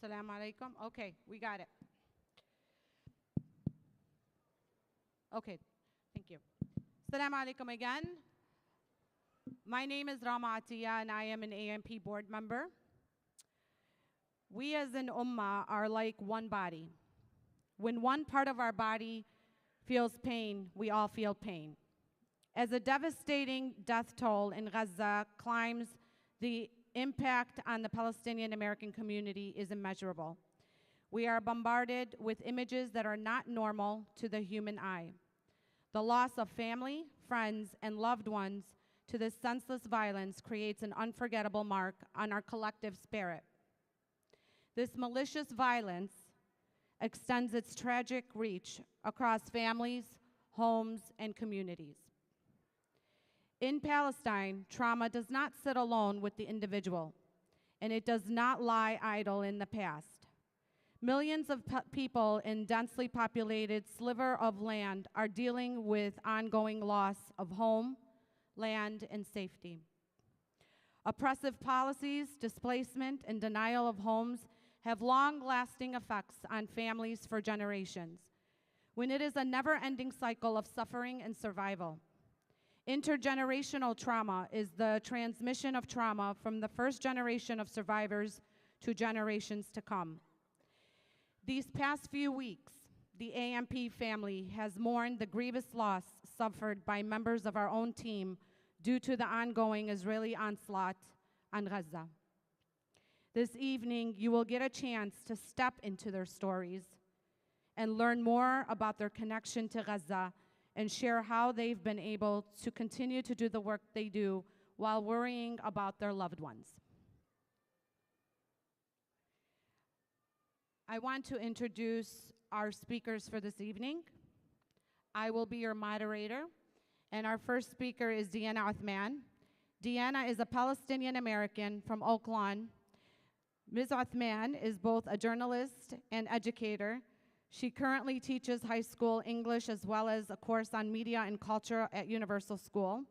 Assalamu alaikum. Okay, we got it. Okay, thank you. Assalamu alaikum again. My name is Rama Atiya and I am an AMP board member. We as an ummah are like one body. When one part of our body feels pain, we all feel pain. As a devastating death toll in Gaza climbs, the impact on the Palestinian-American community is immeasurable. We are bombarded with images that are not normal to the human eye. The loss of family, friends, and loved ones to this senseless violence creates an unforgettable mark on our collective spirit. This malicious violence extends its tragic reach across families, homes, and communities. In Palestine, trauma does not sit alone with the individual, and it does not lie idle in the past. Millions of people in densely populated sliver of land are dealing with ongoing loss of home, land, and safety. Oppressive policies, displacement, and denial of homes have long-lasting effects on families for generations, when it is a never-ending cycle of suffering and survival. Intergenerational trauma is the transmission of trauma from the first generation of survivors to generations to come. These past few weeks, the AMP family has mourned the grievous loss suffered by members of our own team due to the ongoing Israeli onslaught on Gaza. This evening, you will get a chance to step into their stories and learn more about their connection to Gaza and share how they've been able to continue to do the work they do while worrying about their loved ones. I want to introduce our speakers for this evening. I will be your moderator, and our first speaker is Deanna Uthman. Deanna is a Palestinian-American from Oak Lawn. Ms. Uthman is both a journalist and educator. She currently teaches high school English as well as a course on media and culture at Universal School.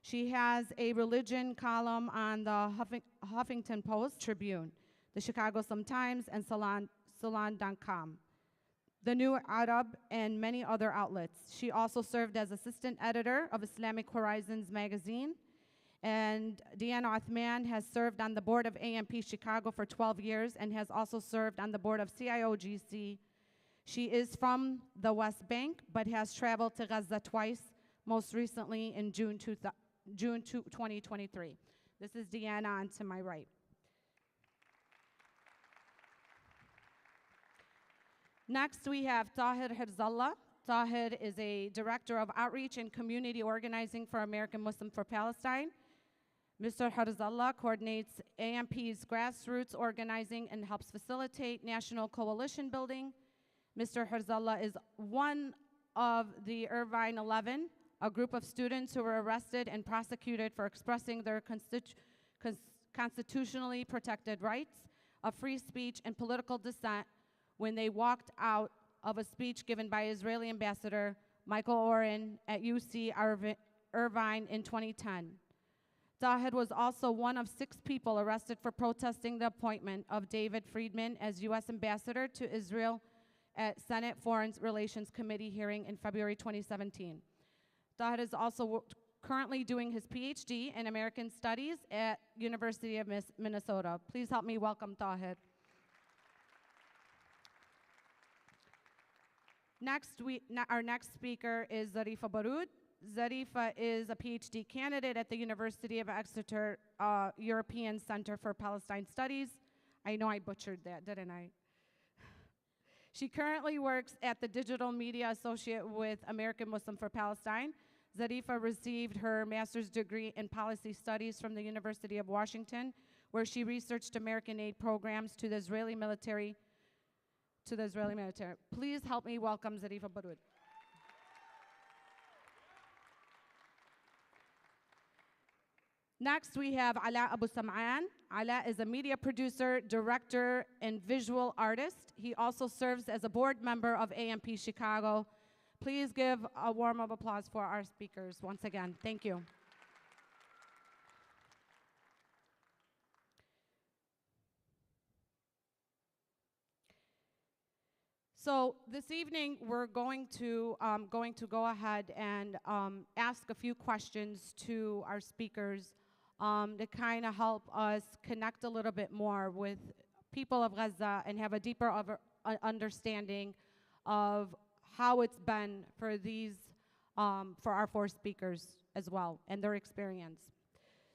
She has a religion column on the Huffington Post, Tribune, the Chicago Sun-Times, and Salon.com, the New Arab, and many other outlets. She also served as assistant editor of Islamic Horizons magazine. And Deanna Uthman has served on the board of AMP Chicago for 12 years and has also served on the board of CIOGC. She is from the West Bank, but has traveled to Gaza twice, most recently in June 2023. This is Deanna on to my right. Next, we have Tahir Herzallah. Tahir is a director of outreach and community organizing for American Muslim for Palestine. Mr. Herzallah coordinates AMP's grassroots organizing and helps facilitate national coalition building. Mr. Herzallah is one of the Irvine 11, a group of students who were arrested and prosecuted for expressing their constitutionally protected rights of free speech and political dissent when they walked out of a speech given by Israeli Ambassador Michael Oren at UC Irvine in 2010. Tahir was also one of 6 people arrested for protesting the appointment of David Friedman as U.S. Ambassador to Israel at Senate Foreign Relations Committee hearing in February 2017. Tahir is also currently doing his PhD in American Studies at University of Minnesota. Please help me welcome Tahir. Our next speaker is Zarifa Baroud. Zarifa is a PhD candidate at the University of Exeter European Center for Palestine Studies. I know I butchered that, didn't I? She currently works at the Digital Media Associate with American Muslim for Palestine. Zarifa received her master's degree in policy studies from the University of Washington, where she researched American aid programs to the Israeli military. Please help me welcome Zarifa Baroud. Next, we have Ala Abu Sam'an. Ala is a media producer, director, and visual artist. He also serves as a board member of AMP Chicago. Please give a warm of applause for our speakers once again. Thank you. So this evening, we're going to go ahead and ask a few questions to our speakers to kind of help us connect a little bit more with people of Gaza and have a deeper understanding of how it's been for for our four speakers as well and their experience.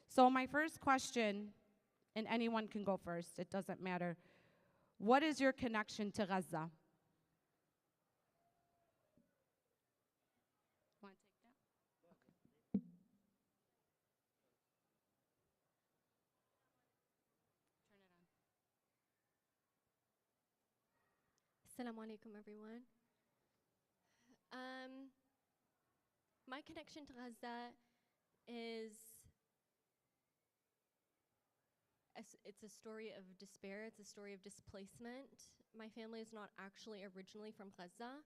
So my first question, and anyone can go first, it doesn't matter. What is your connection to Gaza? Want to take that? Okay. Turn it on. Assalamu alaikum, everyone. My connection to Gaza is it's a story of despair. It's a story of displacement. My family is not actually originally from Gaza.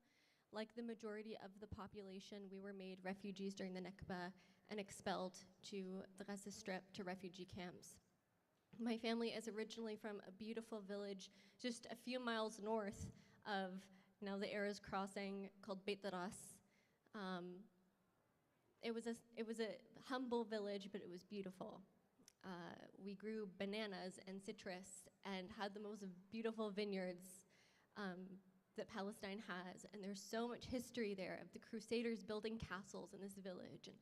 Like the majority of the population, we were made refugees during the Nakba and expelled to the Gaza Strip to refugee camps. My family is originally from a beautiful village just a few miles north of the Erez crossing called Beit Ras. It was a humble village, but it was beautiful. We grew bananas and citrus and had the most beautiful vineyards that Palestine has. And there's so much history there of the Crusaders building castles in this village. And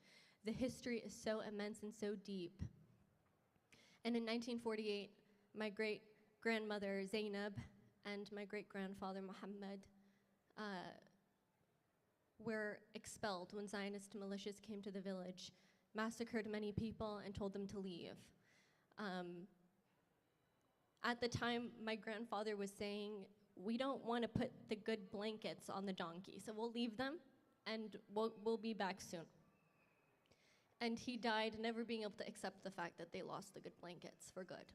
the history is so immense and so deep. And in 1948, my great-grandmother Zainab and my great-grandfather Muhammad were expelled when Zionist militias came to the village, massacred many people, and told them to leave. At the time, my grandfather was saying, we don't want to put the good blankets on the donkey, so we'll leave them, and we'll be back soon. And he died never being able to accept the fact that they lost the good blankets for good.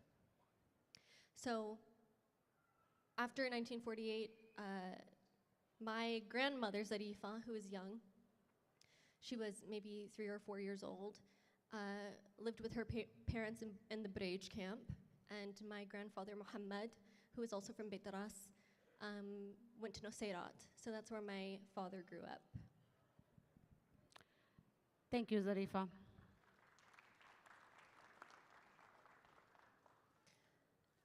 So after 1948, my grandmother, Zarifa, who was young, she was maybe 3 or 4 years old, lived with her parents in the Brej camp, and my grandfather, Muhammad, who is also from Beit Ras, went to Nusayrat. So that's where my father grew up. Thank you, Zarifa.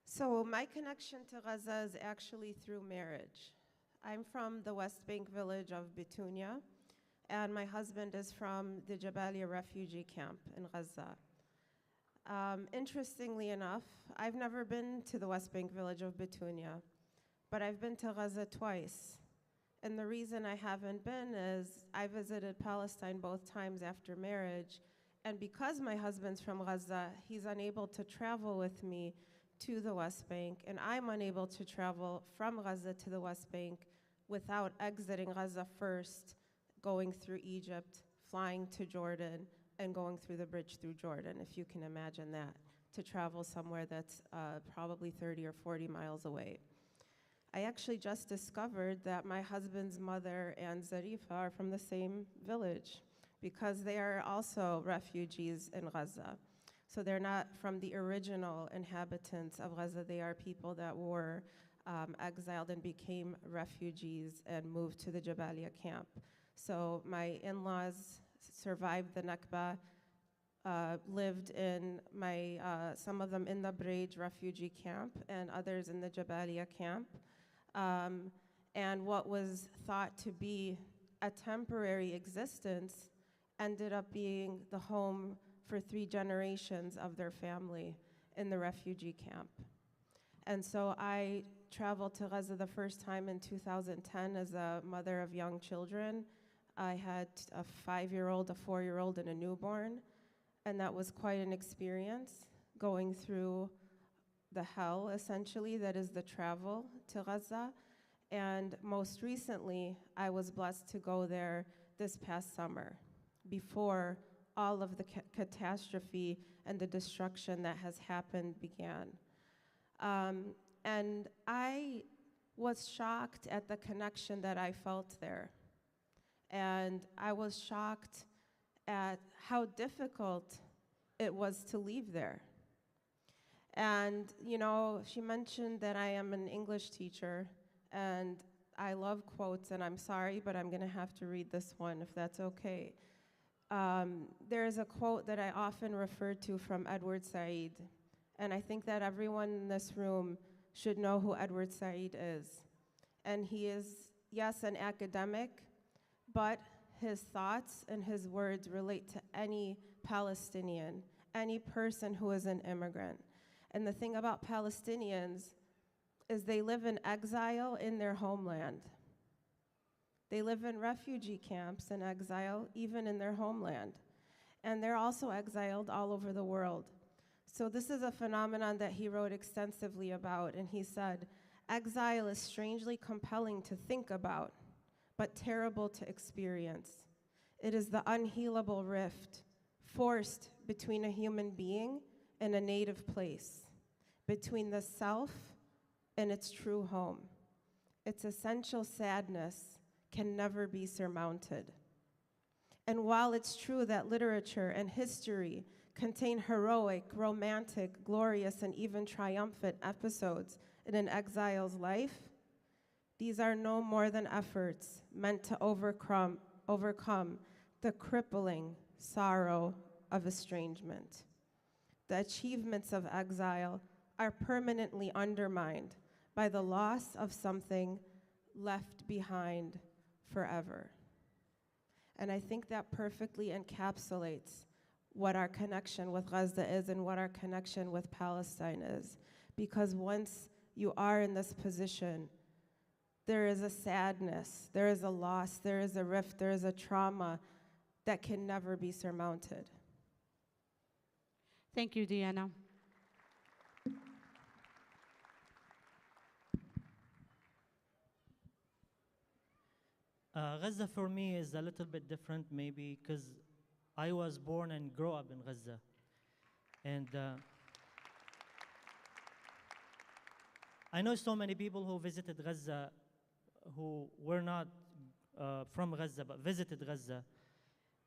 So my connection to Gaza is actually through marriage. I'm from the West Bank village of Bitunia, and my husband is from the Jabalia refugee camp in Gaza. Interestingly enough, I've never been to the West Bank village of Bitunia, but I've been to Gaza twice. And the reason I haven't been is I visited Palestine both times after marriage, and because my husband's from Gaza, he's unable to travel with me to the West Bank, and I'm unable to travel from Gaza to the West Bank without exiting Gaza first, going through Egypt, flying to Jordan, and going through the bridge through Jordan, if you can imagine that, to travel somewhere that's probably 30 or 40 miles away. I actually just discovered that my husband's mother and Zarifa are from the same village because they are also refugees in Gaza. So they're not from the original inhabitants of Gaza. They are people that were exiled and became refugees and moved to the Jabalia camp. So my in-laws survived the Nakba, lived in some of them in the Brej refugee camp and others in the Jabalia camp. And what was thought to be a temporary existence ended up being the home for 3 generations of their family in the refugee camp. And so I traveled to Gaza the first time in 2010 as a mother of young children. I had a 5-year-old, a 4-year-old, and a newborn, and that was quite an experience, going through the hell, essentially, that is the travel to Gaza. And most recently, I was blessed to go there this past summer, before all of the catastrophe and the destruction that has happened began. And I was shocked at the connection that I felt there. And I was shocked at how difficult it was to leave there. And, she mentioned that I am an English teacher, and I love quotes, and I'm sorry, but I'm going to have to read this one if that's okay. There is a quote that I often refer to from Edward Said, and I think that everyone in this room should know who Edward Said is. And he is, yes, an academic, but his thoughts and his words relate to any Palestinian, any person who is an immigrant. And the thing about Palestinians is they live in exile in their homeland. They live in refugee camps in exile, even in their homeland. And they're also exiled all over the world. So this is a phenomenon that he wrote extensively about, and he said, exile is strangely compelling to think about, but terrible to experience. It is the unhealable rift forced between a human being and a native place, between the self and its true home. Its essential sadness can never be surmounted. And while it's true that literature and history contain heroic, romantic, glorious, and even triumphant episodes in an exile's life, these are no more than efforts meant to overcome the crippling sorrow of estrangement. The achievements of exile are permanently undermined by the loss of something left behind forever. And I think that perfectly encapsulates what our connection with Gaza is and what our connection with Palestine is. Because once you are in this position, there is a sadness, there is a loss, there is a rift, there is a trauma that can never be surmounted. Thank you, Deanna. Gaza for me is a little bit different, maybe because I was born and grew up in Gaza. And I know so many people who visited Gaza who were not from Gaza but visited Gaza.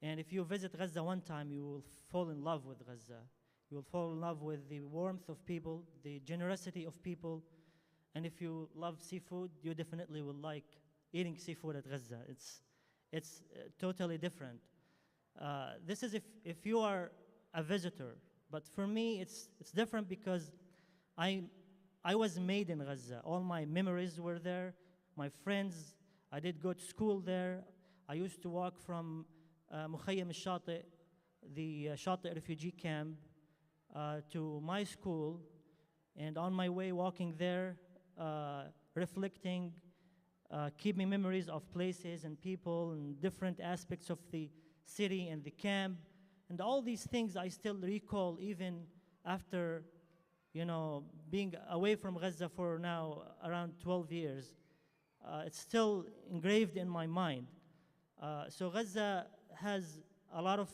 And if you visit Gaza one time, you will fall in love with Gaza. You will fall in love with the warmth of people, the generosity of people. And if you love seafood, you definitely will like eating seafood at Gaza. It's totally different. This is if you are a visitor. But for me, it's different because I was made in Gaza. All my memories were there. My friends, I did go to school there. I used to walk from Mukhayyam al-Shati, the Shati refugee camp, to my school. And on my way walking there, reflecting, keeping memories of places and people and different aspects of the city and the camp. And all these things I still recall even after, being away from Gaza for now around 12 years. It's still engraved in my mind. So Gaza has a lot of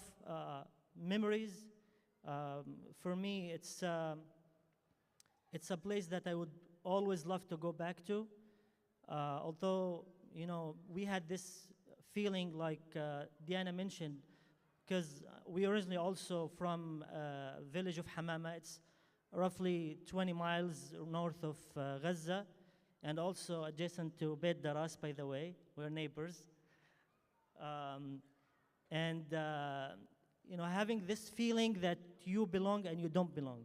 memories. For me, it's a place that I would always love to go back to. Although, we had this feeling like Diana mentioned, because we originally also from village of Hamama. It's roughly 20 miles north of Gaza, and also adjacent to Beit Daras, by the way. We're neighbors. Having this feeling that you belong and you don't belong.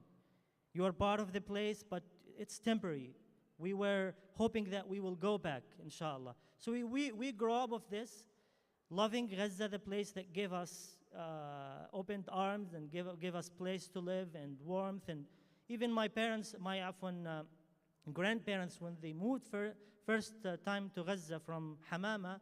You are part of the place, but it's temporary. We were hoping that we will go back, inshallah. So we grow up with this, loving Gaza, the place that gave us opened arms and gave us place to live and warmth. And even my parents, my grandparents, when they moved first time to Gaza from Hamama,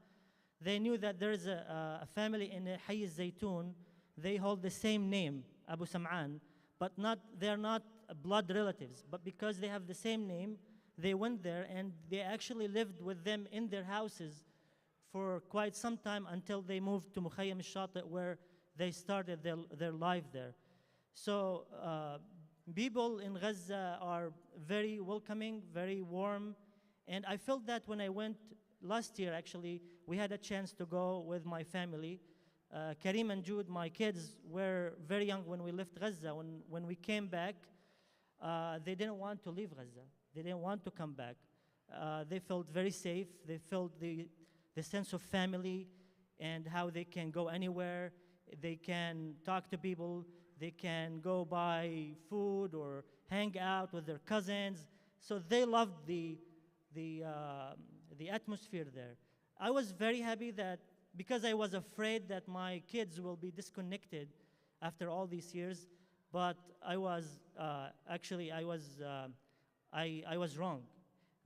they knew that there is a family in Hayy al-Zaytun. They hold the same name, Abu Sam'an, but they're not blood relatives. But because they have the same name, they went there and they actually lived with them in their houses for quite some time until they moved to Mukhayyam al-Shati, where they started their life there. So people in Gaza are very welcoming, very warm. And I felt that when I went last year, actually, we had a chance to go with my family. Karim and Jude, my kids, were very young when we left Gaza. When we came back, they didn't want to leave Gaza. They didn't want to come back. They felt very safe. They felt the sense of family and how they can go anywhere. They can talk to people. They can go buy food or hang out with their cousins. So they loved the atmosphere there. I was very happy that because I was afraid that my kids will be disconnected after all these years, but I was I was wrong.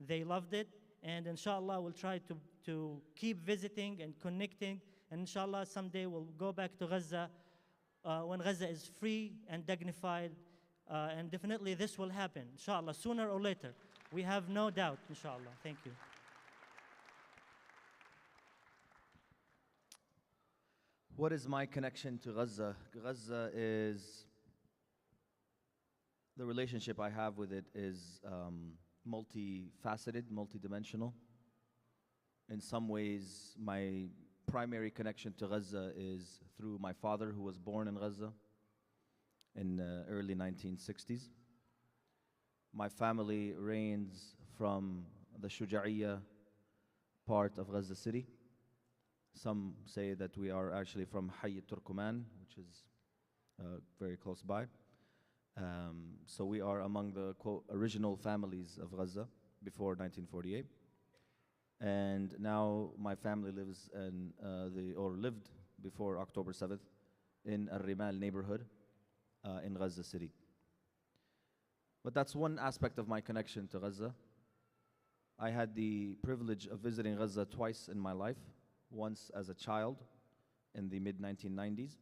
They loved it, and inshallah we'll try to keep visiting and connecting, and inshallah someday we'll go back to Gaza when Gaza is free and dignified, and definitely this will happen, inshallah, sooner or later. We have no doubt, inshallah. Thank you. What is my connection to Gaza? Gaza is, the relationship I have with it is multifaceted, multidimensional. In some ways, my primary connection to Gaza is through my father, who was born in Gaza in the early 1960s. My family reigns from the Shuja'iyya part of Gaza City. Some say that we are actually from Hayy Turkuman, which is very close by. So we are among the, quote, original families of Gaza before 1948. And now my family lives in lived before October 7th in Al-Rimal neighborhood in Gaza City. But that's one aspect of my connection to Gaza. I had the privilege of visiting Gaza twice in my life, once as a child in the mid-1990s.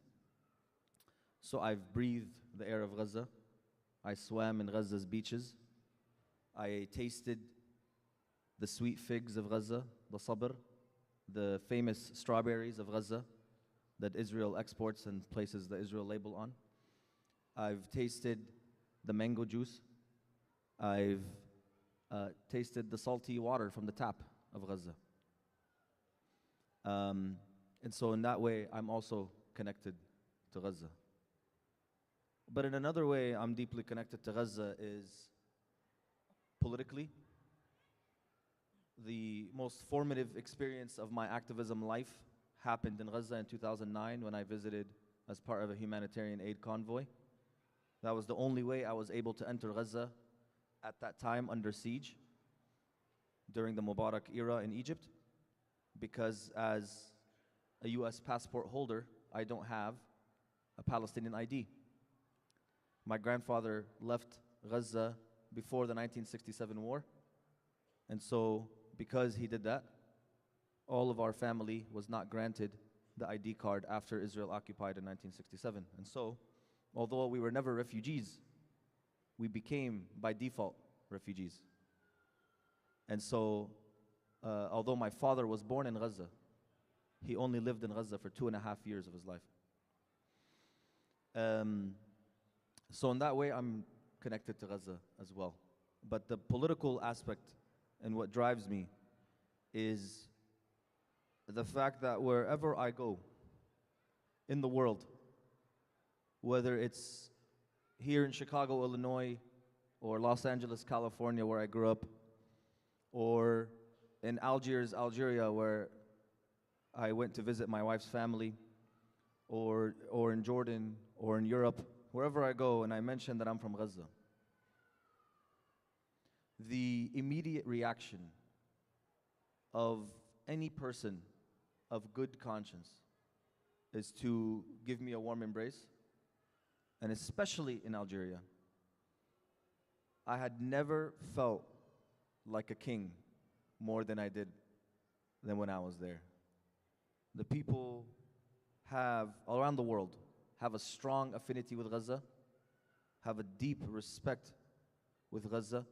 So I've breathed the air of Gaza. I swam in Gaza's beaches. I tasted the sweet figs of Gaza, the sabr, the famous strawberries of Gaza that Israel exports and places the Israel label on. I've tasted the mango juice. I've tasted the salty water from the tap of Gaza. And so in that way, I'm also connected to Gaza. But in another way, I'm deeply connected to Gaza is politically. The most formative experience of my activism life happened in Gaza in 2009 when I visited as part of a humanitarian aid convoy. That was the only way I was able to enter Gaza at that time under siege during the Mubarak era in Egypt, because as a US passport holder, I don't have a Palestinian ID. My grandfather left Gaza before the 1967 war, and so because he did that, all of our family was not granted the ID card after Israel occupied in 1967. And so, although we were never refugees, we became, by default, refugees. And so, although my father was born in Gaza, he only lived in Gaza for 2.5 years of his life. So in that way, I'm connected to Gaza as well. But the political aspect and what drives me is the fact that wherever I go in the world, whether it's here in Chicago, Illinois, or Los Angeles, California, where I grew up, or in Algiers, Algeria, where I went to visit my wife's family, or in Jordan, or in Europe, wherever I go and I mention that I'm from Gaza, the immediate reaction of any person of good conscience is to give me a warm embrace. And especially in Algeria, I had never felt like a king more than I did than when I was there. The people have, all around the world, have a strong affinity with Gaza, have a deep respect with Gaza,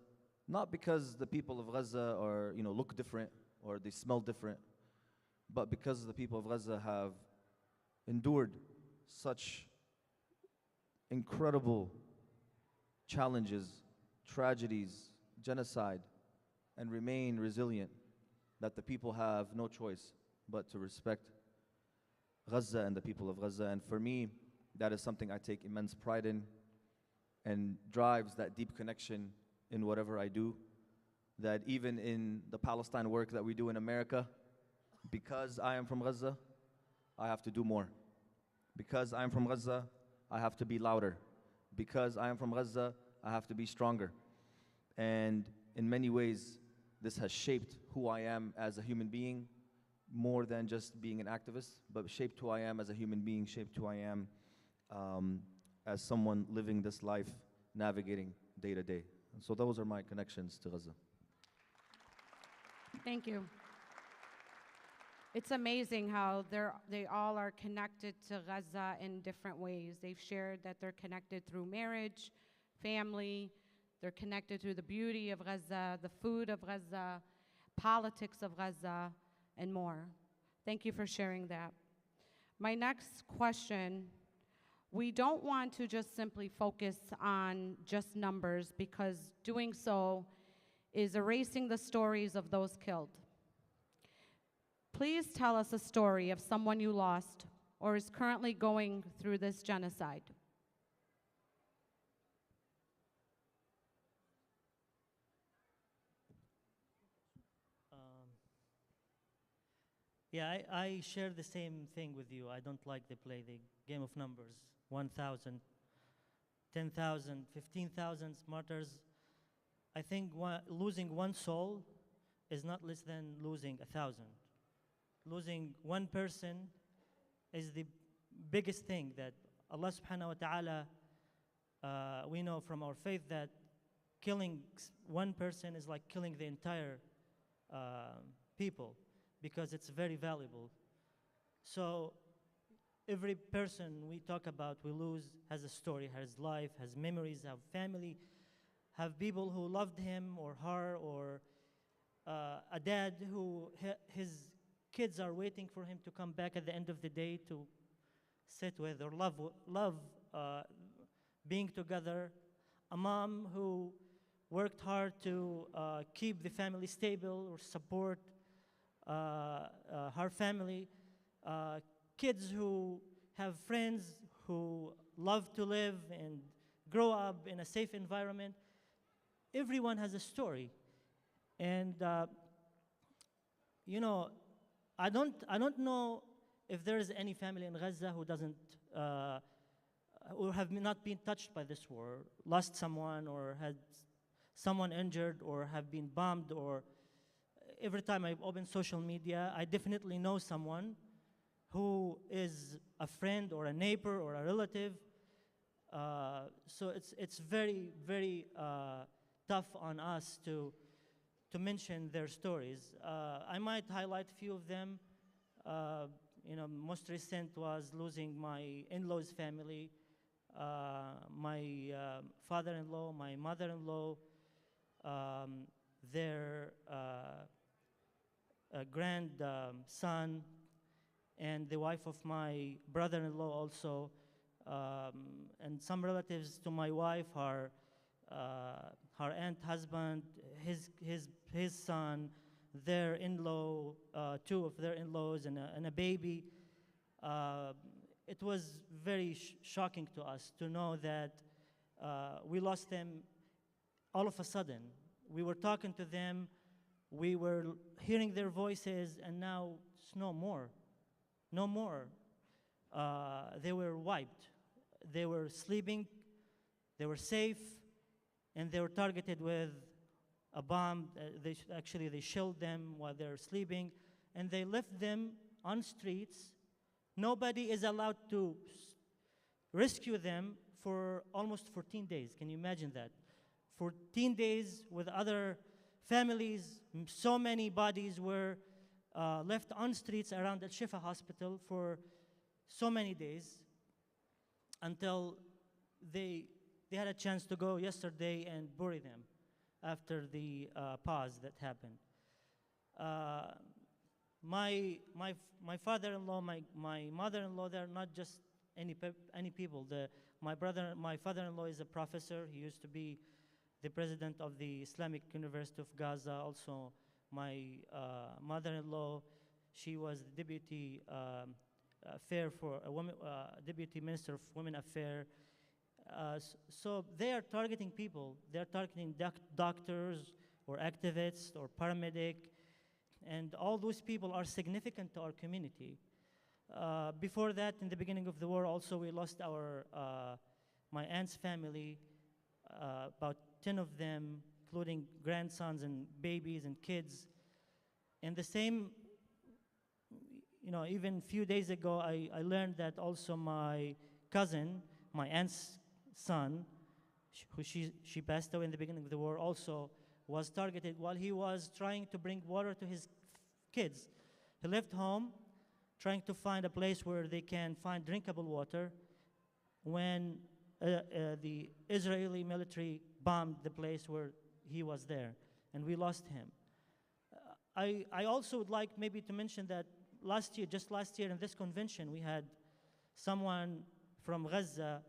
not because the people of Gaza are, look different or they smell different, but because the people of Gaza have endured such incredible challenges, tragedies, genocide, and remain resilient, that the people have no choice but to respect Gaza and the people of Gaza. And for me, that is something I take immense pride in and drives that deep connection in whatever I do. that even in the Palestine work that we do in America, because I am from Gaza, I have to do more. Because I am from Gaza, I have to be louder. Because I am from Gaza, I have to be stronger. And in many ways, this has shaped who I am as a human being, more than just being an activist, but shaped who I am as a human being, shaped who I am as someone living this life, navigating day to day. And so those are my connections to Gaza. Thank you. It's amazing how they all are connected to Gaza in different ways. They've shared that they're connected through marriage, family, they're connected through the beauty of Gaza, the food of Gaza, politics of Gaza, and more. Thank you for sharing that. My next question, we don't want to just simply focus on just numbers, because doing so is erasing the stories of those killed. Please tell us a story of someone you lost or is currently going through this genocide. Yeah, I share the same thing with you. I don't like to play the game of numbers. 1,000, 10,000, 15,000 martyrs. I think losing one soul is not less than losing 1,000. Losing one person is the biggest thing that Allah subhanahu wa ta'ala, we know from our faith that killing one person is like killing the entire people, because it's very valuable. So every person we talk about, we lose, has a story, has life, has memories, have family, have people who loved him or her, or a dad who his kids are waiting for him to come back at the end of the day to sit with or love being together. A mom who worked hard to keep the family stable or support her family. Kids who have friends who love to live and grow up in a safe environment. Everyone has a story. And you know, I don't know if there is any family in Gaza who doesn't or have not been touched by this war, lost someone or had someone injured or have been bombed. Or every time I open social media, I definitely know someone who is a friend or a neighbor or a relative. So it's very, very tough on us to mention their stories. I might highlight a few of them. You know, most recent was losing my in-laws family, my father-in-law, my mother-in-law, their grandson, and the wife of my brother-in-law also, and some relatives to my wife, her aunt husband, his son, their in-law, two of their in-laws, and a baby. It was very shocking to us to know that we lost them all of a sudden. We were talking to them, we were hearing their voices, and now it's no more. No more. They were wiped. They were sleeping, they were safe, and they were targeted with a bomb. They shelled them while they were sleeping, and they left them on streets. Nobody is allowed to rescue them for almost 14 days. Can you imagine that? 14 days with other families. So many bodies were left on streets around Al Shifa hospital for so many days, until they had a chance to go yesterday and bury them after the pause that happened. My father-in-law, my mother-in-law, they're not just any people. My father-in-law is a professor. He used to be the president of the Islamic University of Gaza. Also, my mother-in-law, she was the deputy deputy minister of women affairs. So they are targeting people. They are targeting doctors, or activist or paramedic, and all those people are significant to our community. Before that, in the beginning of the war, also we lost my aunt's family, about 10 of them, including grandsons and babies and kids. And the same, even a few days ago, I learned that also my cousin, my aunt's son, she passed away in the beginning of the war, also was targeted while he was trying to bring water to his kids. He left home trying to find a place where they can find drinkable water when the Israeli military bombed the place where he was there, and we lost him. I also would like maybe to mention that just last year in this convention, we had someone from Gaza,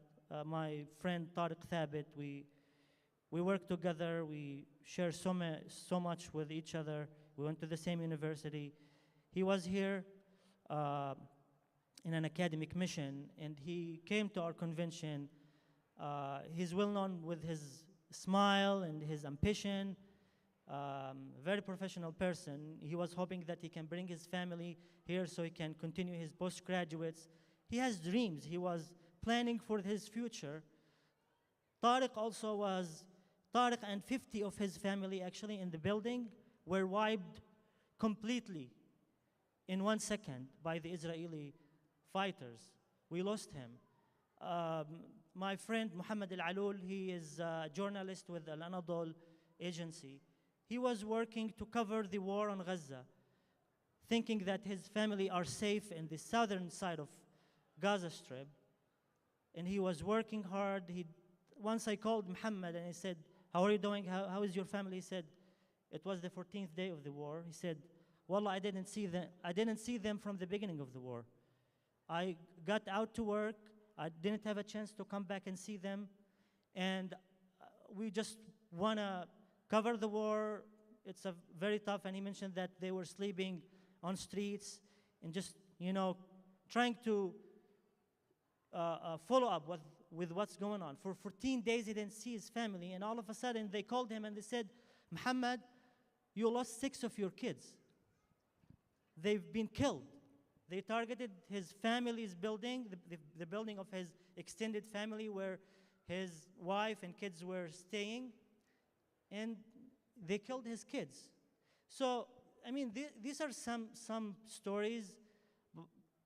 my friend Tariq Thabit. We worked together, we share so much with each other. We went to the same university. He was here in an academic mission, and he came to our convention. He's well known with his smile and his ambition, very professional person. He was hoping that he can bring his family here so he can continue his postgraduates. He has dreams. He was planning for his future. Tariq and 50 of his family actually in the building were wiped completely in 1 second by the Israeli fighters. We lost him. My friend Muhammad Al-Alul, he is a journalist with Al-Anadol agency. He was working to cover the war on Gaza, thinking that his family are safe in the southern side of Gaza Strip. And he was working hard. Once I called Muhammad and I said, how are you doing? How is your family? He said, it was the 14th day of the war. He said, Wallah, I didn't see them from the beginning of the war. I got out to work. I didn't have a chance to come back and see them. And we just want to cover the war. It's very tough. And he mentioned that they were sleeping on streets and just, trying to follow up with what's going on. For 14 days, he didn't see his family. And all of a sudden, they called him and they said, Muhammad, you lost 6 of your kids. They've been killed. They targeted his family's building, the building of his extended family where his wife and kids were staying, and they killed his kids. So, I mean, these are some stories,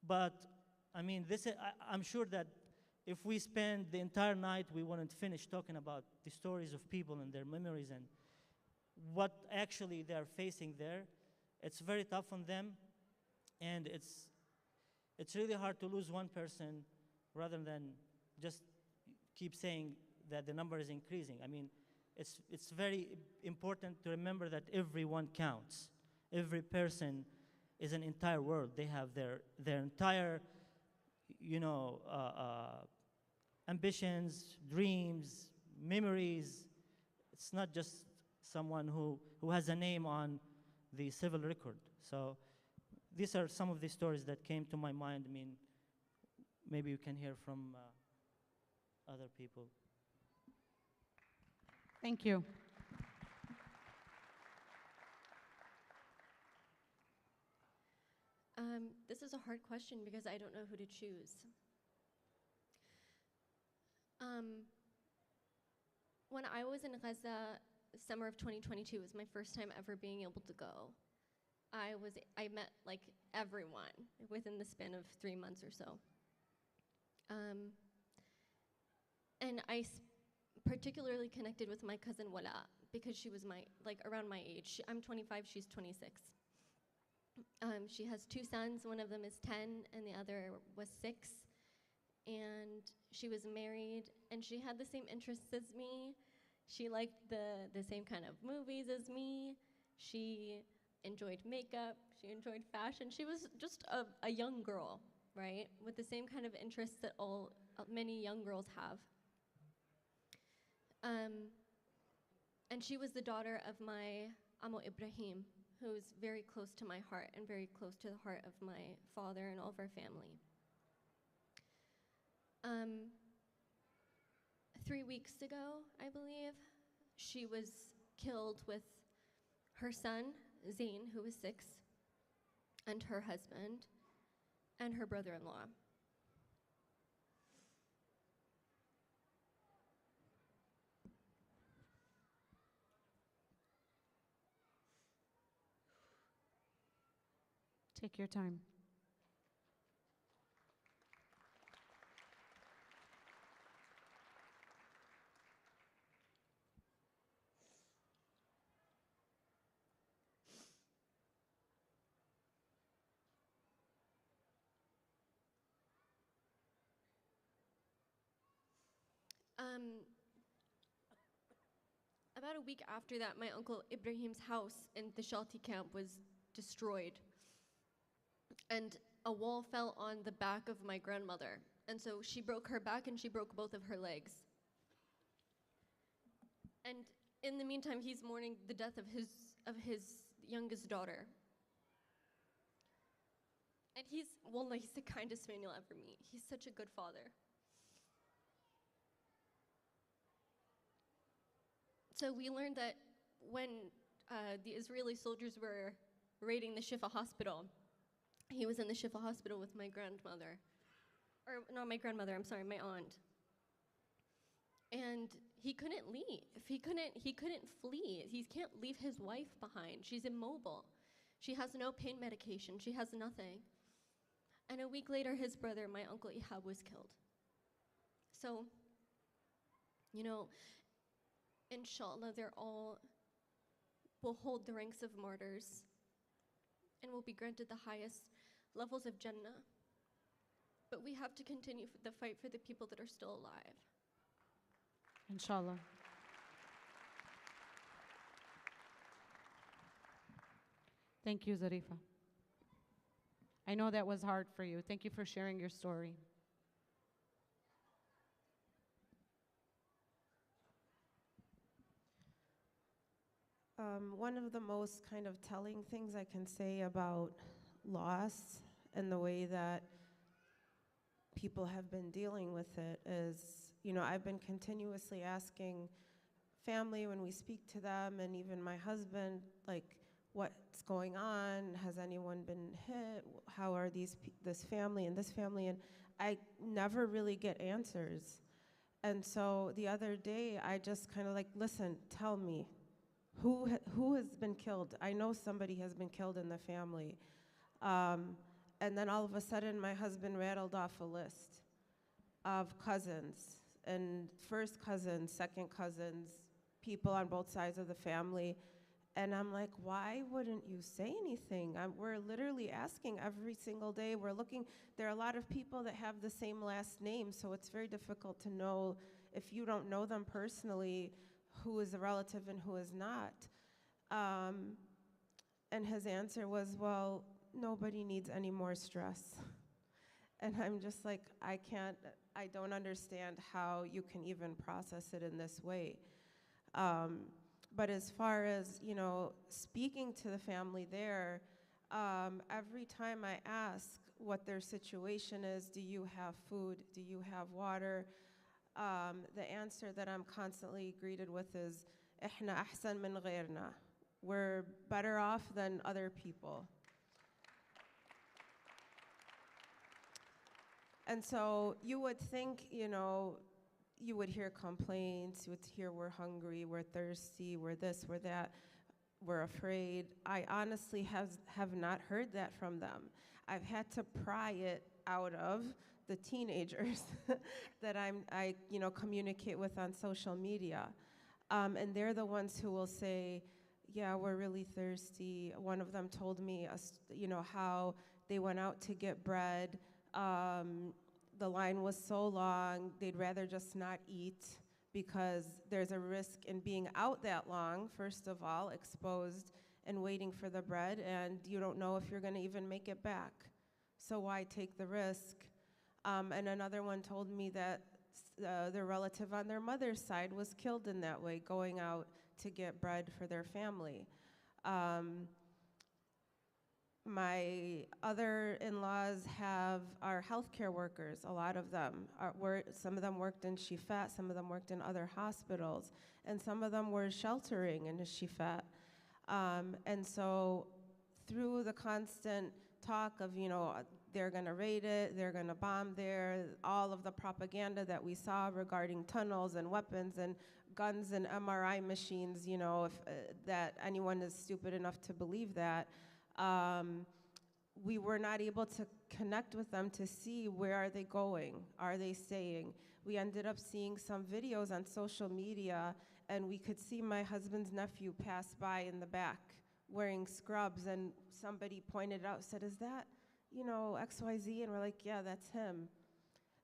but I mean, I'm sure that if we spend the entire night, we wouldn't finish talking about the stories of people and their memories and what actually they're facing there. It's very tough on them, and it's really hard to lose one person rather than just keep saying that the number is increasing. I mean, it's very important to remember that everyone counts. Every person is an entire world. They have their entire, ambitions, dreams, memories. It's not just someone who has a name on the civil record. So these are some of the stories that came to my mind. I mean, maybe you can hear from other people. Thank you. This is a hard question because I don't know who to choose. When I was in Gaza, summer of 2022 was my first time ever being able to go. I met like everyone within the span of 3 months or so. And I particularly connected with my cousin Wala because she was around my age. I'm 25, she's 26. She has 2 sons, one of them is 10 and the other was 6. And she was married and she had the same interests as me. She liked the same kind of movies as me. She enjoyed makeup, she enjoyed fashion. She was just a young girl, right? With the same kind of interests that many young girls have. And she was the daughter of my Amo Ibrahim, who's very close to my heart and very close to the heart of my father and all of our family. 3 weeks ago, I believe, she was killed with her son, Zain, who was 6, and her husband, and her brother-in-law. Take your time. About a week after that, my uncle Ibrahim's house in the Shalti camp was destroyed. And a wall fell on the back of my grandmother. And so she broke her back and she broke both of her legs. And in the meantime, he's mourning the death of his youngest daughter. And he's the kindest man you'll ever meet. He's such a good father. So we learned that when the Israeli soldiers were raiding the Shifa hospital, he was in the Shifa hospital with my grandmother. Or not my grandmother, I'm sorry, my aunt. And he couldn't leave. He couldn't flee. He can't leave his wife behind. She's immobile. She has no pain medication. She has nothing. And a week later, his brother, my uncle Ihab, was killed. So, you know, inshallah, they're all will hold the ranks of martyrs and will be granted the highest levels of Jannah. But we have to continue the fight for the people that are still alive. Inshallah. Thank you, Zarifa. I know that was hard for you. Thank you for sharing your story. One of the most kind of telling things I can say about loss and the way that people have been dealing with it is, you know, I've been continuously asking family when we speak to them, and even my husband, like, what's going on? Has anyone been hit? How are this family and this family? And I never really get answers. And so the other day, I just kind of like, listen, tell me, who has been killed? I know somebody has been killed in the family. And then all of a sudden, my husband rattled off a list of cousins, and first cousins, second cousins, people on both sides of the family. And I'm like, why wouldn't you say anything? We're literally asking every single day. We're looking. There are a lot of people that have the same last name, so it's very difficult to know, if you don't know them personally, who is a relative and who is not. And his answer was, well, nobody needs any more stress. And I'm just like, I don't understand how you can even process it in this way. But as far as, you know, speaking to the family there, every time I ask what their situation is, do you have food, do you have water, the answer that I'm constantly greeted with is, إحنا أحسن من غيرنا. We're better off than other people. And so you would think, you know, you would hear complaints, you would hear we're hungry, we're thirsty, we're this, we're that, we're afraid. I honestly have not heard that from them. I've had to pry it out of the teenagers that I communicate with on social media. And they're the ones who will say, yeah, we're really thirsty. One of them told me, how they went out to get bread. The line was so long, they'd rather just not eat because there's a risk in being out that long, first of all, exposed and waiting for the bread, and you don't know if you're going to even make it back. So why take the risk? And another one told me that their relative on their mother's side was killed in that way, going out to get bread for their family. My other in-laws are healthcare workers, a lot of them. Some of them worked in Shifat, some of them worked in other hospitals, and some of them were sheltering in Shifat. And so through the constant talk of, they're going to raid it, they're going to bomb there, all of the propaganda that we saw regarding tunnels and weapons and guns and MRI machines, if that anyone is stupid enough to believe that, we were not able to connect with them to see where are they going, are they staying. We ended up seeing some videos on social media, and we could see my husband's nephew pass by in the back wearing scrubs, and somebody pointed out, said, is that, XYZ? And we're like, yeah, that's him.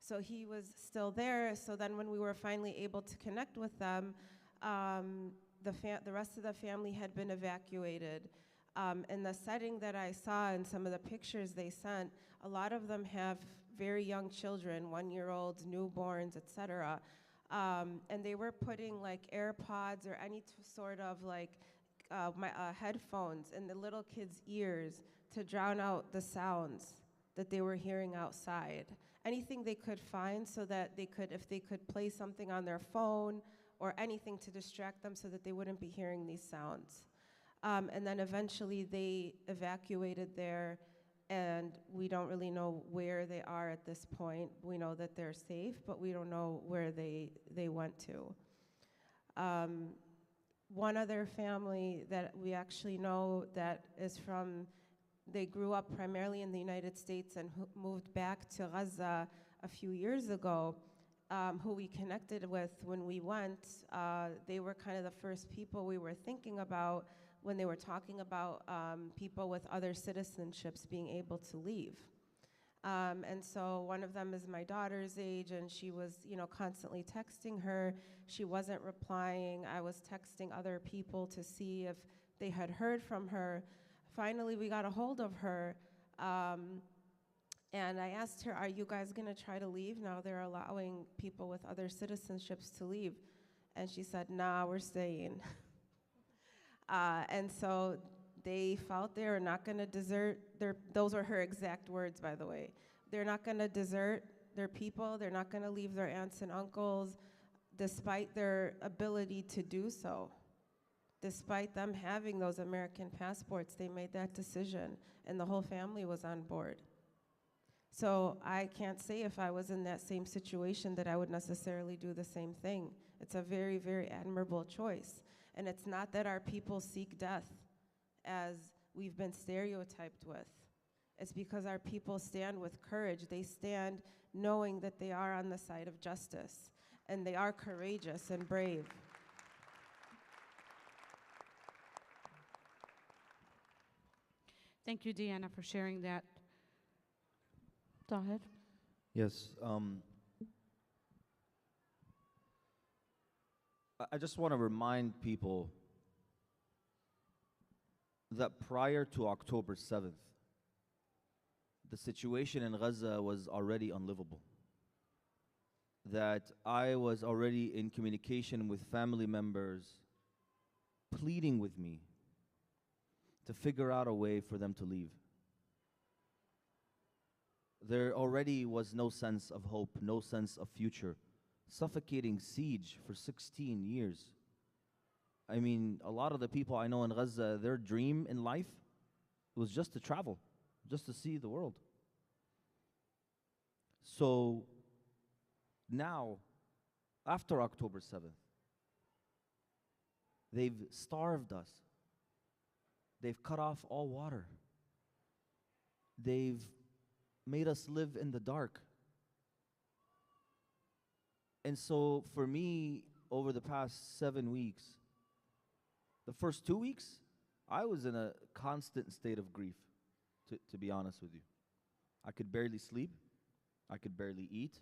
So he was still there. So then when we were finally able to connect with them, the rest of the family had been evacuated. In the setting that I saw in some of the pictures they sent, a lot of them have very young children, 1-year-olds, newborns, etc. And they were putting like AirPods or any sort of like headphones in the little kids' ears to drown out the sounds that they were hearing outside. Anything they could find so that if they could play something on their phone or anything to distract them so that they wouldn't be hearing these sounds. And then eventually they evacuated there, and we don't really know where they are at this point. We know that they're safe, but we don't know where they went to. One other family that we actually know that is they grew up primarily in the United States and moved back to Gaza a few years ago, who we connected with when we went. They were kind of the first people we were thinking about when they were talking about people with other citizenships being able to leave. And so one of them is my daughter's age, and she was, constantly texting her. She wasn't replying. I was texting other people to see if they had heard from her. Finally, we got a hold of her, and I asked her, are you guys gonna try to leave? Now they're allowing people with other citizenships to leave. And she said, nah, we're staying. And so they felt they were not gonna desert those were her exact words, by the way. They're not gonna desert their people. They're not gonna leave their aunts and uncles, despite their ability to do so. Despite them having those American passports, they made that decision, and the whole family was on board. So I can't say if I was in that same situation that I would necessarily do the same thing. It's a very, very admirable choice. And it's not that our people seek death as we've been stereotyped with. It's because our people stand with courage. They stand knowing that they are on the side of justice, and they are courageous and brave. Thank you, Deanna, for sharing that. Tahir? Yes. I just want to remind people that prior to October 7th, the situation in Gaza was already unlivable. That I was already in communication with family members pleading with me to figure out a way for them to leave. There already was no sense of hope, no sense of future. Suffocating siege for 16 years. I mean, a lot of the people I know in Gaza, their dream in life was just to travel, just to see the world. So now, after October 7th, they've starved us. They've cut off all water. They've made us live in the dark. And so for me, over the past 7 weeks, the first 2 weeks, I was in a constant state of grief, to be honest with you. I could barely sleep. I could barely eat.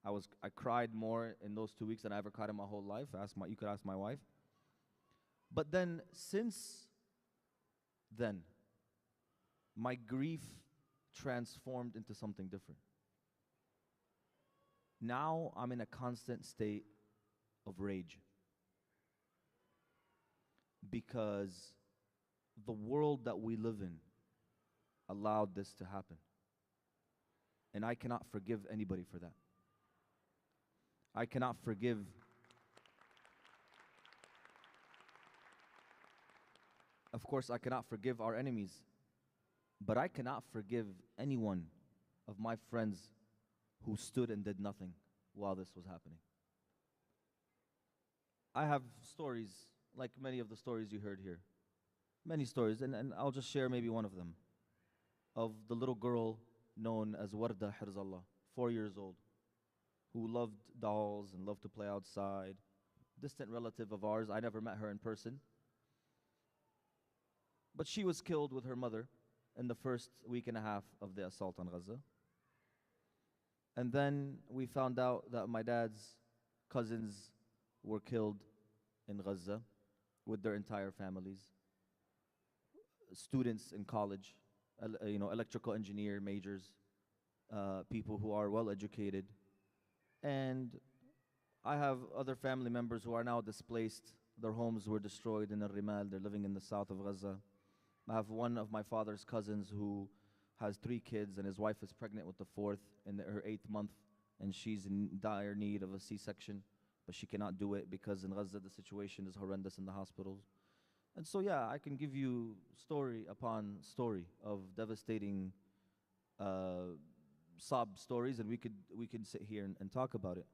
I cried more in those 2 weeks than I ever cried in my whole life. You could ask my wife. But then, since then, my grief transformed into something different. Now I'm in a constant state of rage because the world that we live in allowed this to happen. And I cannot forgive anybody for that. I cannot forgive . Of course, I cannot forgive our enemies, but I cannot forgive anyone of my friends who stood and did nothing while this was happening. I have stories, like many of the stories you heard here. Many stories, and I'll just share maybe one of them. Of the little girl known as Warda Hirzallah, 4 years old, who loved dolls and loved to play outside. Distant relative of ours, I never met her in person. But she was killed with her mother in the first week and a half of the assault on Gaza. And then we found out that my dad's cousins were killed in Gaza with their entire families. Students in college, electrical engineer majors, people who are well educated. And I have other family members who are now displaced. Their homes were destroyed in Al-Rimal. They're living in the south of Gaza. I have one of my father's cousins who has 3 kids, and his wife is pregnant with the 4th in her 8th month, and she's in dire need of a C-section, but she cannot do it because in Gaza the situation is horrendous in the hospitals. And so yeah, I can give you story upon story of devastating sob stories, and we could sit here and talk about it.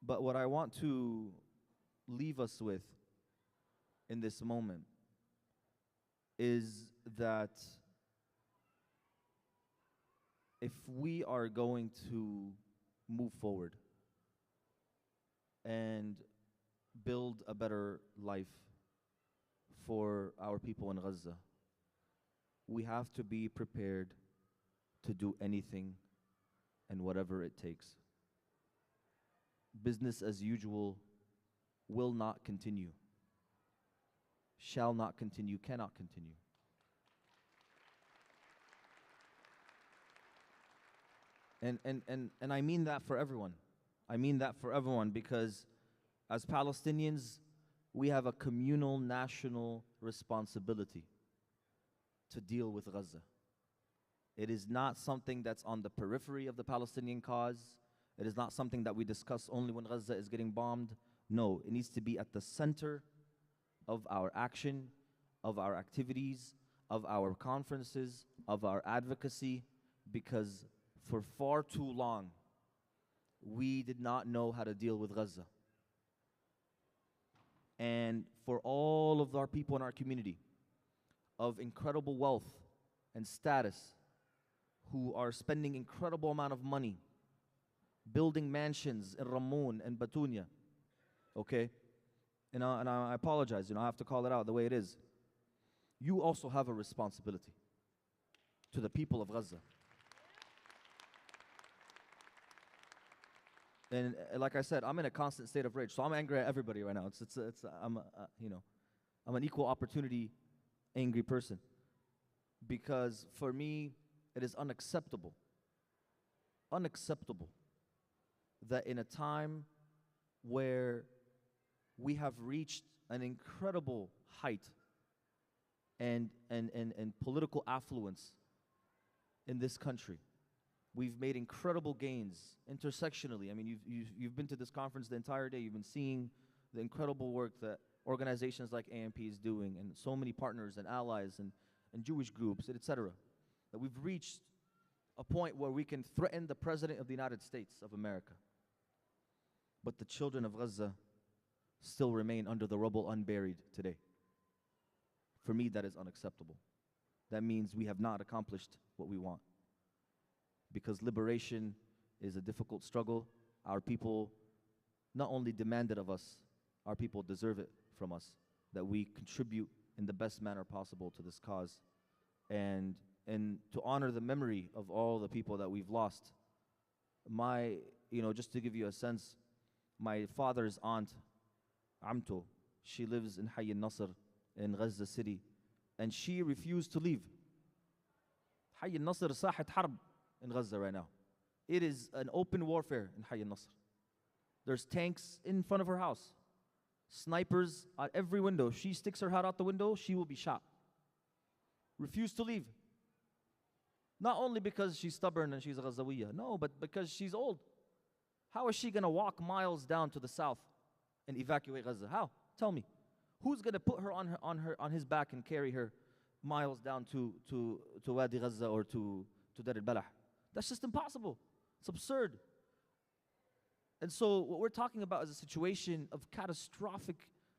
But what I want to leave us with in this moment is that if we are going to move forward and build a better life for our people in Gaza, we have to be prepared to do anything and whatever it takes. Business as usual will not continue, shall not continue, cannot continue. And I mean that for everyone. I mean that for everyone because as Palestinians, we have a communal national responsibility to deal with Gaza. It is not something that's on the periphery of the Palestinian cause. It is not something that we discuss only when Gaza is getting bombed. No, it needs to be at the center of our action, of our activities, of our conferences, of our advocacy, because for far too long, we did not know how to deal with Gaza. And for all of our people in our community of incredible wealth and status who are spending incredible amount of money building mansions in Ramoun and Batunia, okay? And I apologize, I have to call it out the way it is. You also have a responsibility to the people of Gaza. And like I said, I'm in a constant state of rage, so I'm angry at everybody right now. I'm an equal opportunity angry person, because for me, it is unacceptable that in a time where we have reached an incredible height and political affluence in this country, we've made incredible gains intersectionally. I mean, you've been to this conference the entire day. You've been seeing the incredible work that organizations like AMP is doing, and so many partners and allies and Jewish groups, etc. That we've reached a point where we can threaten the President of the United States of America. But the children of Gaza still remain under the rubble unburied today. For me, that is unacceptable. That means we have not accomplished what we want. Because liberation is a difficult struggle. Our people not only demand it of us, our people deserve it from us, that we contribute in the best manner possible to this cause. And to honor the memory of all the people that we've lost. Just to give you a sense, my father's aunt, Amto, she lives in Hayy al-Nasr in Gaza City, and she refused to leave. Hayy al-Nasr is sahat harb in Gaza right now. It is an open warfare in Hayy al-Nasr. There's tanks in front of her house, snipers at every window. She sticks her head out the window, she will be shot. Refused to leave. Not only because she's stubborn and she's a Ghazawiyya, no, but because she's old. How is she going to walk miles down to the south and evacuate Gaza? How? Tell me. Who's going to put her on his back and carry her miles down to Wadi Gaza or to Dar al-Balah? That's just impossible. It's absurd. And so what we're talking about is a situation of catastrophic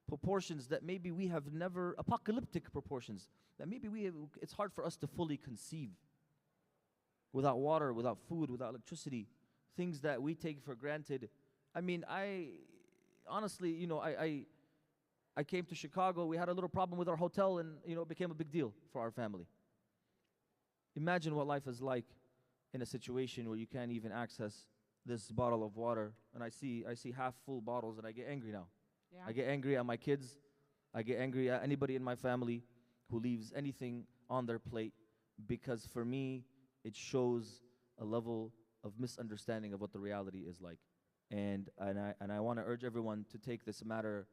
proportions that maybe we have never, apocalyptic proportions, that maybe it's hard for us to fully conceive. Without water, without food, without electricity, things that we take for granted. I mean, honestly, you know, I came to Chicago, we had a little problem with our hotel, and you know, it became a big deal for our family. Imagine what life is like in a situation where you can't even access this bottle of water, and I see half full bottles, and I get angry now. Yeah. I get angry at my kids. I get angry at anybody in my family who leaves anything on their plate, because for me, it shows a level of misunderstanding of what the reality is like. And I want to urge everyone to take this matter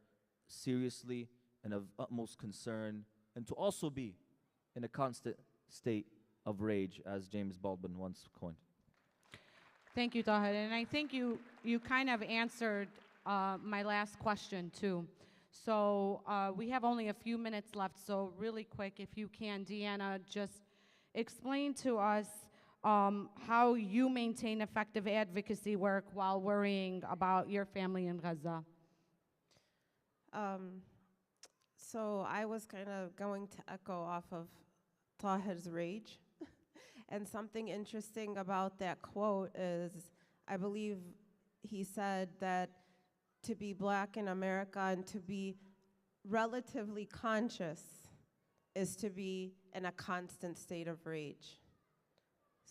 seriously and of utmost concern, and to also be in a constant state of rage, as James Baldwin once coined. Thank you, Tahir. And I think you kind of answered my last question, too. So we have only a few minutes left, so really quick, if you can, Deanna, just explain to us how you maintain effective advocacy work while worrying about your family in Gaza. So I was kind of going to echo off of Tahir's rage. And something interesting about that quote is, I believe he said that to be black in America and to be relatively conscious is to be in a constant state of rage.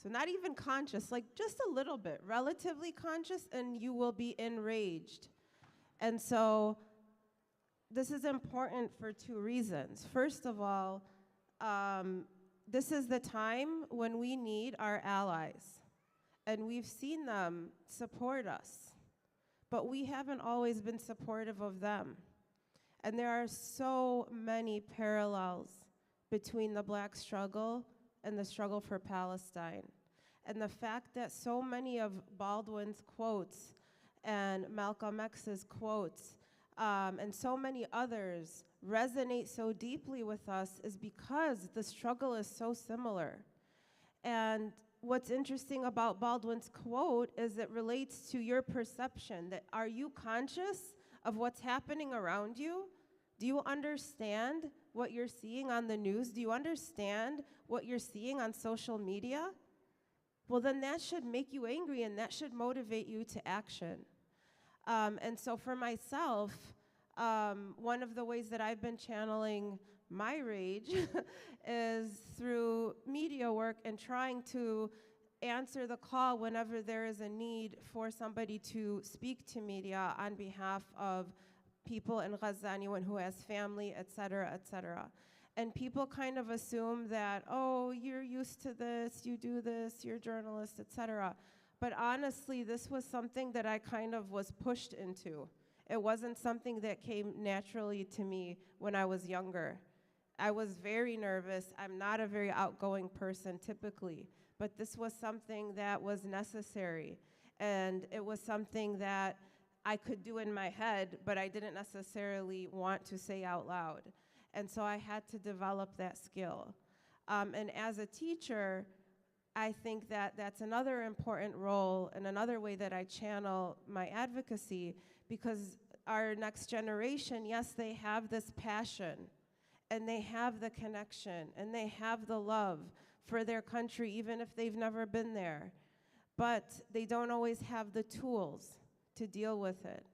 So not even conscious, like just a little bit, relatively conscious, and you will be enraged. And so this is important for two reasons. First of all, this is the time when we need our allies, and we've seen them support us, but we haven't always been supportive of them. And there are so many parallels between the black struggle and the struggle for Palestine. And the fact that so many of Baldwin's quotes and Malcolm X's quotes and so many others resonate so deeply with us is because the struggle is so similar. And what's interesting about Baldwin's quote is it relates to your perception, that are you conscious of what's happening around you? Do you understand what you're seeing on the news? Do you understand what you're seeing on social media? Well, then that should make you angry, and that should motivate you to action. And so for myself, one of the ways that I've been channeling my rage is through media work and trying to answer the call whenever there is a need for somebody to speak to media on behalf of people in Gaza, anyone who has family, et cetera, et cetera. And people kind of assume that, oh, you're used to this, you do this, you're a journalist, et cetera. But honestly, this was something that I kind of was pushed into. It wasn't something that came naturally to me when I was younger. I was very nervous. I'm not a very outgoing person typically, but this was something that was necessary. And it was something that I could do in my head, but I didn't necessarily want to say out loud. And so I had to develop that skill. And as a teacher, I think that that's another important role and another way that I channel my advocacy, because our next generation, yes, they have this passion, and they have the connection, and they have the love for their country, even if they've never been there. But they don't always have the tools to deal with it.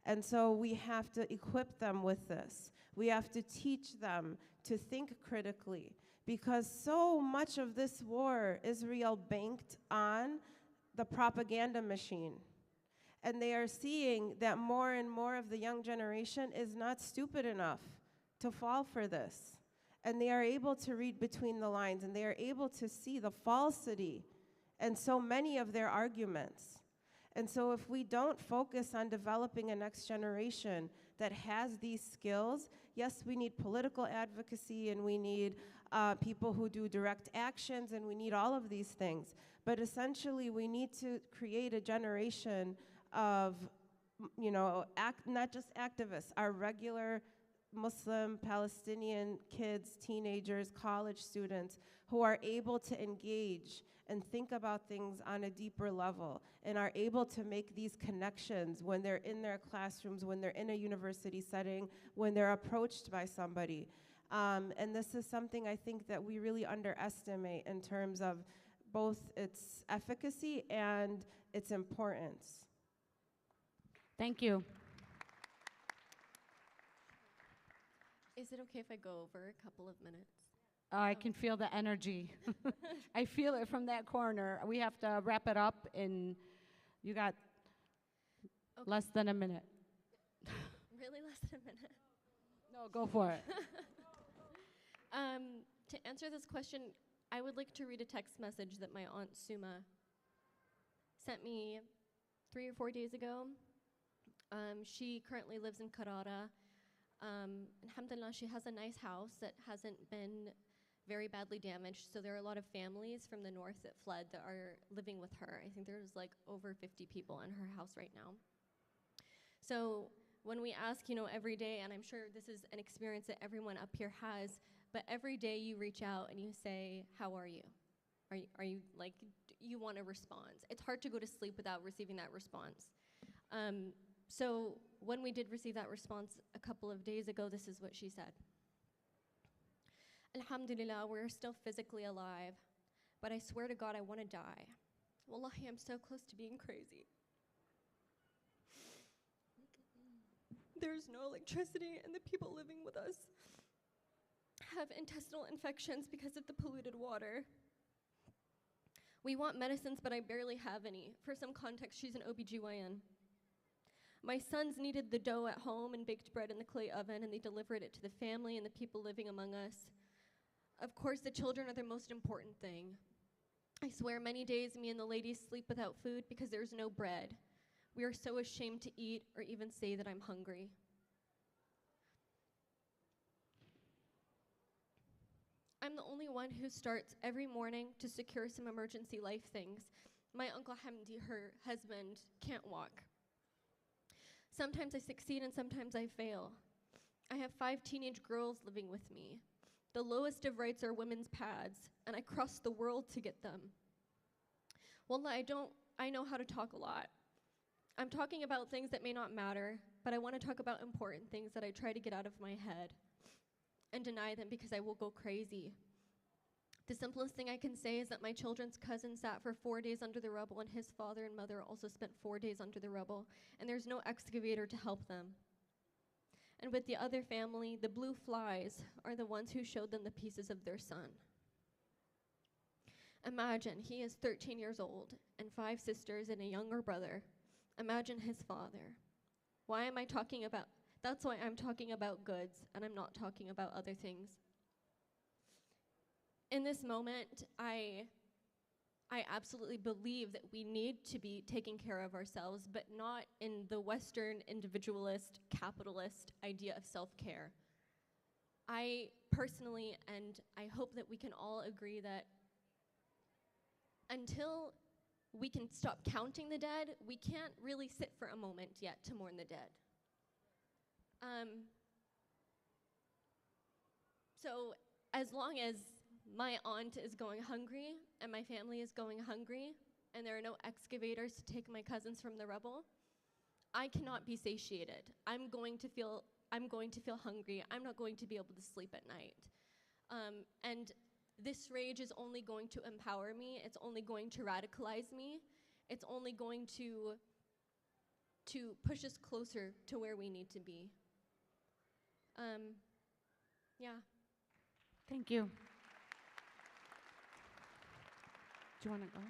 And so we have to equip them with this. We have to teach them to think critically, because so much of this war, Israel banked on the propaganda machine. And they are seeing that more and more of the young generation is not stupid enough to fall for this. And they are able to read between the lines, and they are able to see the falsity in so many of their arguments. And so if we don't focus on developing a next generation that has these skills, yes, we need political advocacy, and we need people who do direct actions, and we need all of these things. But essentially, we need to create a generation of, not just activists, our regular Muslim, Palestinian kids, teenagers, college students who are able to engage and think about things on a deeper level and are able to make these connections when they're in their classrooms, when they're in a university setting, when they're approached by somebody. And this is something I think that we really underestimate in terms of both its efficacy and its importance. Thank you. Is it okay if I go over a couple of minutes? I can feel the energy. I feel it from that corner. We have to wrap it up, and you got Okay. less than a minute. Really less than a minute. No, go for it. To answer this question, I would like to read a text message that my aunt Suma sent me 3 or 4 days ago. She currently lives in Karara. Alhamdulillah, she has a nice house that hasn't been very badly damaged, so there are a lot of families from the north that fled that are living with her. I think there's like over 50 people in her house right now. So when we ask, every day, and I'm sure this is an experience that everyone up here has, but every day you reach out and you say, how are you? Are you like, you want a response? It's hard to go to sleep without receiving that response. So when we did receive that response a couple of days ago, this is what she said. Alhamdulillah, we're still physically alive, but I swear to God, I want to die. Wallahi, I'm so close to being crazy. There's no electricity, and the people living with us have intestinal infections because of the polluted water. We want medicines, but I barely have any. For some context, she's an OBGYN. My sons needed the dough at home and baked bread in the clay oven, and they delivered it to the family and the people living among us. Of course, the children are the most important thing. I swear many days me and the ladies sleep without food because there's no bread. We are so ashamed to eat or even say that I'm hungry. I'm the only one who starts every morning to secure some emergency life things. My Uncle Hamdi, her husband, can't walk. Sometimes I succeed and sometimes I fail. I have 5 teenage girls living with me. The lowest of rights are women's pads, and I cross the world to get them. Wallah, I know how to talk a lot. I'm talking about things that may not matter, but I want to talk about important things that I try to get out of my head and deny them because I will go crazy. The simplest thing I can say is that my children's cousin sat for 4 days under the rubble, and his father and mother also spent 4 days under the rubble, and there's no excavator to help them. And with the other family, the blue flies are the ones who showed them the pieces of their son. Imagine, he is 13 years old, and 5 sisters and a younger brother. Imagine his father. Why am I talking about, that's why I'm talking about goods, and I'm not talking about other things. In this moment, I absolutely believe that we need to be taking care of ourselves, but not in the Western individualist, capitalist idea of self-care. I personally, and I hope that we can all agree that until we can stop counting the dead, we can't really sit for a moment yet to mourn the dead. So as long as my aunt is going hungry and my family is going hungry and there are no excavators to take my cousins from the rubble, I cannot be satiated. I'm going to feel hungry. I'm not going to be able to sleep at night. And this rage is only going to empower me. It's only going to radicalize me. It's only going to push us closer to where we need to be. Yeah. Thank you. Do you want to go?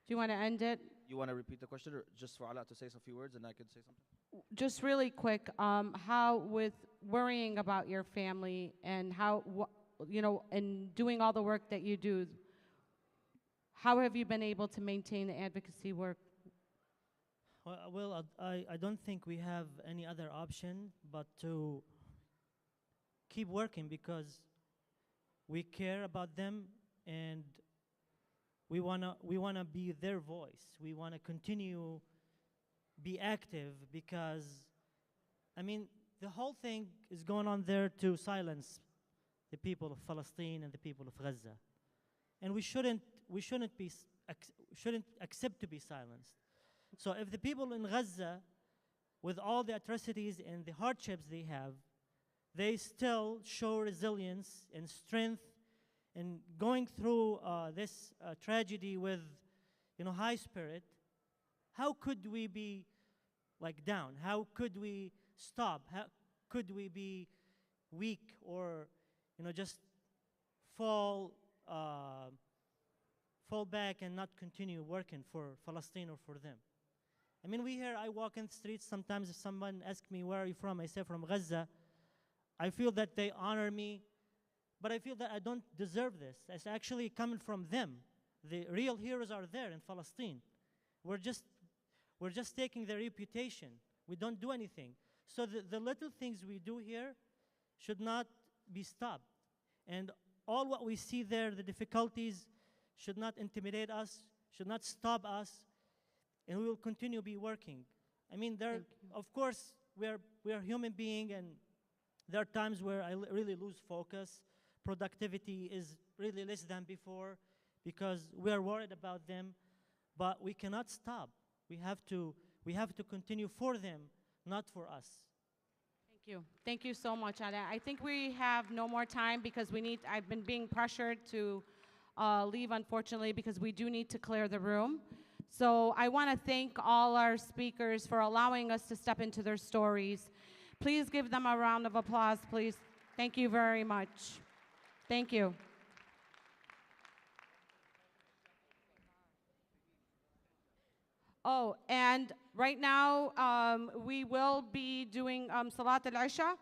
Do you want to end it? You want to repeat the question, or just for Ala to say some few words and I can say something? Just really quick, how with worrying about your family and how, and doing all the work that you do, how have you been able to maintain the advocacy work? Well, I don't think we have any other option but to keep working because we care about them and we wanna be their voice. We wanna continue be active because I mean, the whole thing is going on there to silence the people of Palestine and the people of Gaza. And we shouldn't accept to be silenced. So if the people in Gaza, with all the atrocities and the hardships they have, they still show resilience and strength in going through this tragedy with, high spirit, how could we be like down? How could we stop? How could we be weak or, just fall back and not continue working for Palestine or for them? I mean, I walk in the streets sometimes. If someone asks me, where are you from? I say, from Gaza. I feel that they honor me, but I feel that I don't deserve this. It's actually coming from them. The real heroes are there in Palestine. We're just taking their reputation. We don't do anything. So the little things we do here should not be stopped. And all what we see there, the difficulties, should not intimidate us, should not stop us, and we will continue to be working. I mean, of course, we are human beings, and there are times where I really lose focus. Productivity is really less than before because we are worried about them, but we cannot stop. We have to continue for them, not for us. Thank you. Thank you so much, Ada. I think we have no more time because I've been being pressured to leave, unfortunately, because we do need to clear the room. So I want to thank all our speakers for allowing us to step into their stories. Please give them a round of applause, please. Thank you very much. Thank you. Oh, and right now we will be doing Salat al-Isha.